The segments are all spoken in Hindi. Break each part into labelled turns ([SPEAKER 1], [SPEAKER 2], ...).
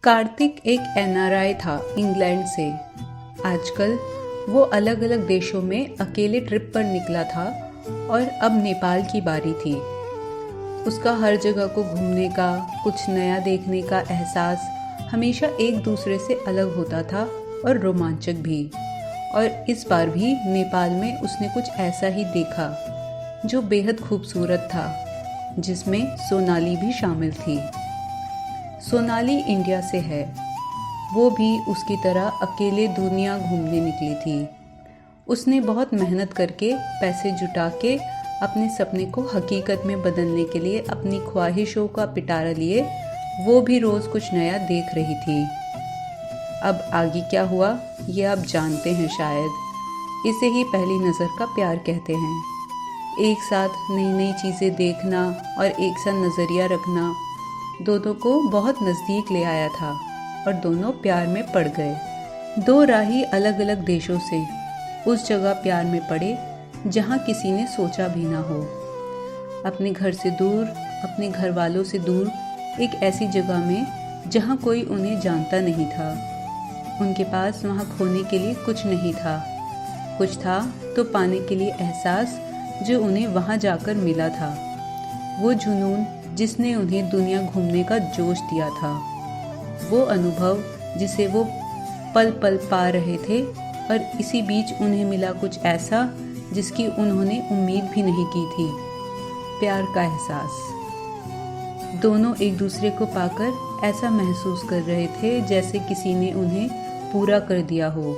[SPEAKER 1] कार्तिक एक एनआरआई था इंग्लैंड से। आजकल वो अलग अलग देशों में अकेले ट्रिप पर निकला था और अब नेपाल की बारी थी। उसका हर जगह को घूमने का, कुछ नया देखने का एहसास हमेशा एक दूसरे से अलग होता था और रोमांचक भी। और इस बार भी नेपाल में उसने कुछ ऐसा ही देखा जो बेहद खूबसूरत था, जिसमें सोनाली भी शामिल थी। सोनाली इंडिया से है। वो भी उसकी तरह अकेले दुनिया घूमने निकली थी। उसने बहुत मेहनत करके पैसे जुटा के अपने सपने को हकीकत में बदलने के लिए अपनी ख्वाहिशों का पिटारा लिए वो भी रोज़ कुछ नया देख रही थी। अब आगे क्या हुआ ये आप जानते हैं शायद। इसे ही पहली नज़र का प्यार कहते हैं। एक साथ नई नई चीज़ें देखना और एक सा नज़रिया रखना दोनों को बहुत नज़दीक ले आया था और दोनों प्यार में पड़ गए। दो राही अलग अलग देशों से उस जगह प्यार में पड़े जहाँ किसी ने सोचा भी ना हो। अपने घर से दूर, अपने घर वालों से दूर, एक ऐसी जगह में जहाँ कोई उन्हें जानता नहीं था। उनके पास वहाँ खोने के लिए कुछ नहीं था। कुछ था तो पाने के लिए एहसास जो उन्हें वहाँ जाकर मिला था। वो जुनून जिसने उन्हें दुनिया घूमने का जोश दिया था। वो अनुभव जिसे वो पल पल पा रहे थे और इसी बीच उन्हें मिला कुछ ऐसा जिसकी उन्होंने उम्मीद भी नहीं की थी। प्यार का एहसास। दोनों एक दूसरे को पाकर ऐसा महसूस कर रहे थे जैसे किसी ने उन्हें पूरा कर दिया हो।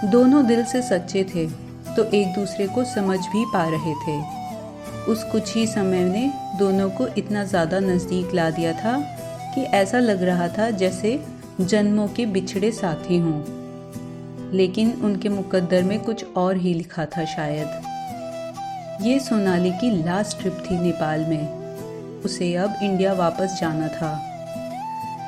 [SPEAKER 1] दोनों दिल से सच्चे थे तो एक दूसरे को समझ भी पा रहे थे। उस कुछ ही समय ने दोनों को इतना ज़्यादा नज़दीक ला दिया था कि ऐसा लग रहा था जैसे जन्मों के बिछड़े साथी हों। लेकिन उनके मुकद्दर में कुछ और ही लिखा था शायद। ये सोनाली की लास्ट ट्रिप थी नेपाल में। उसे अब इंडिया वापस जाना था।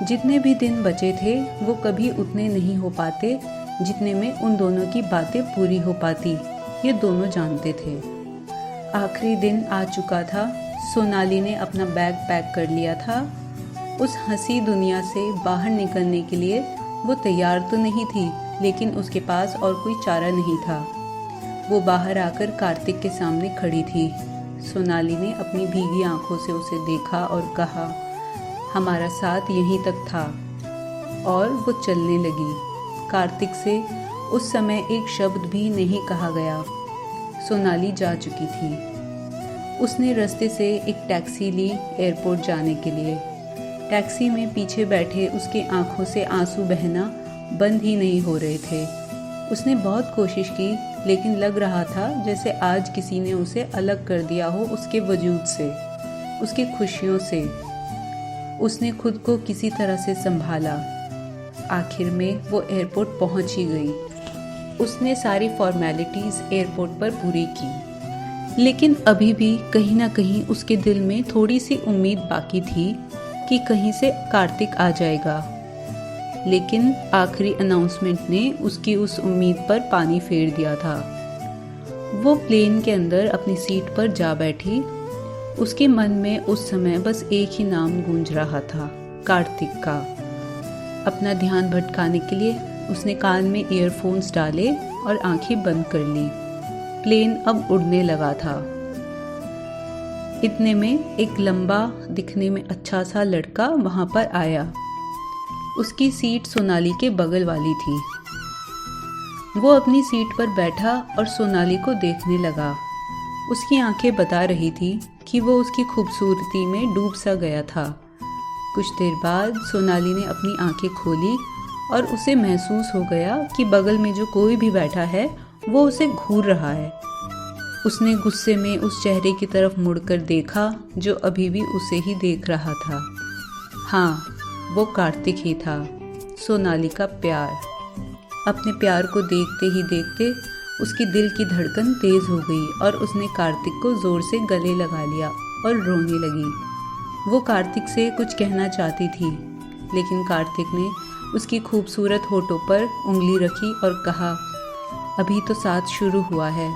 [SPEAKER 1] जितने भी दिन बचे थे वो कभी उतने नहीं हो पाते जितने में उन दोनों की बातें पूरी हो पाती, ये दोनों जानते थे। आखिरी दिन आ चुका था। सोनाली ने अपना बैग पैक कर लिया था। उस हंसी दुनिया से बाहर निकलने के लिए वो तैयार तो नहीं थी, लेकिन उसके पास और कोई चारा नहीं था। वो बाहर आकर कार्तिक के सामने खड़ी थी। सोनाली ने अपनी भीगी आंखों से उसे देखा और कहा, हमारा साथ यहीं तक था। और वो चलने लगी। कार्तिक से उस समय एक शब्द भी नहीं कहा गया। सोनाली जा चुकी थी। उसने रास्ते से एक टैक्सी ली एयरपोर्ट जाने के लिए। टैक्सी में पीछे बैठे उसके आंखों से आंसू बहना बंद ही नहीं हो रहे थे। उसने बहुत कोशिश की, लेकिन लग रहा था जैसे आज किसी ने उसे अलग कर दिया हो उसके वजूद से, उसकी खुशियों से। उसने खुद को किसी तरह से संभाला। आखिर में वो एयरपोर्ट पहुंच ही गई। उसने सारी फॉर्मेलिटीज़ एयरपोर्ट पर पूरी की, लेकिन अभी भी कहीं ना कहीं उसके दिल में थोड़ी सी उम्मीद बाकी थी कि कहीं से कार्तिक आ जाएगा। लेकिन आखिरी अनाउंसमेंट ने उसकी उस उम्मीद पर पानी फेर दिया था। वो प्लेन के अंदर अपनी सीट पर जा बैठी। उसके मन में उस समय बस एक ही नाम गूंज रहा था, कार्तिक का। अपना ध्यान भटकाने के लिए उसने कान में ईयरफोन्स डाले और आंखें बंद कर ली। प्लेन अब उड़ने लगा था। इतने में एक लंबा, दिखने में अच्छा सा लड़का वहां पर आया। उसकी सीट सोनाली के बगल वाली थी। वो अपनी सीट पर बैठा और सोनाली को देखने लगा। उसकी आंखें बता रही थी कि वो उसकी खूबसूरती में डूब सा गया था। कुछ देर बाद सोनाली ने अपनी आंखें खोली और उसे महसूस हो गया कि बगल में जो कोई भी बैठा है वो उसे घूर रहा है। उसने गुस्से में उस चेहरे की तरफ मुड़कर देखा जो अभी भी उसे ही देख रहा था। हाँ, वो कार्तिक ही था, सोनाली का प्यार। अपने प्यार को देखते ही देखते उसकी दिल की धड़कन तेज हो गई और उसने कार्तिक को जोर से गले लगा लिया और रोने लगी। वो कार्तिक से कुछ कहना चाहती थी, लेकिन कार्तिक ने उसकी खूबसूरत होठों पर उंगली रखी और कहा, अभी तो साथ शुरू हुआ है।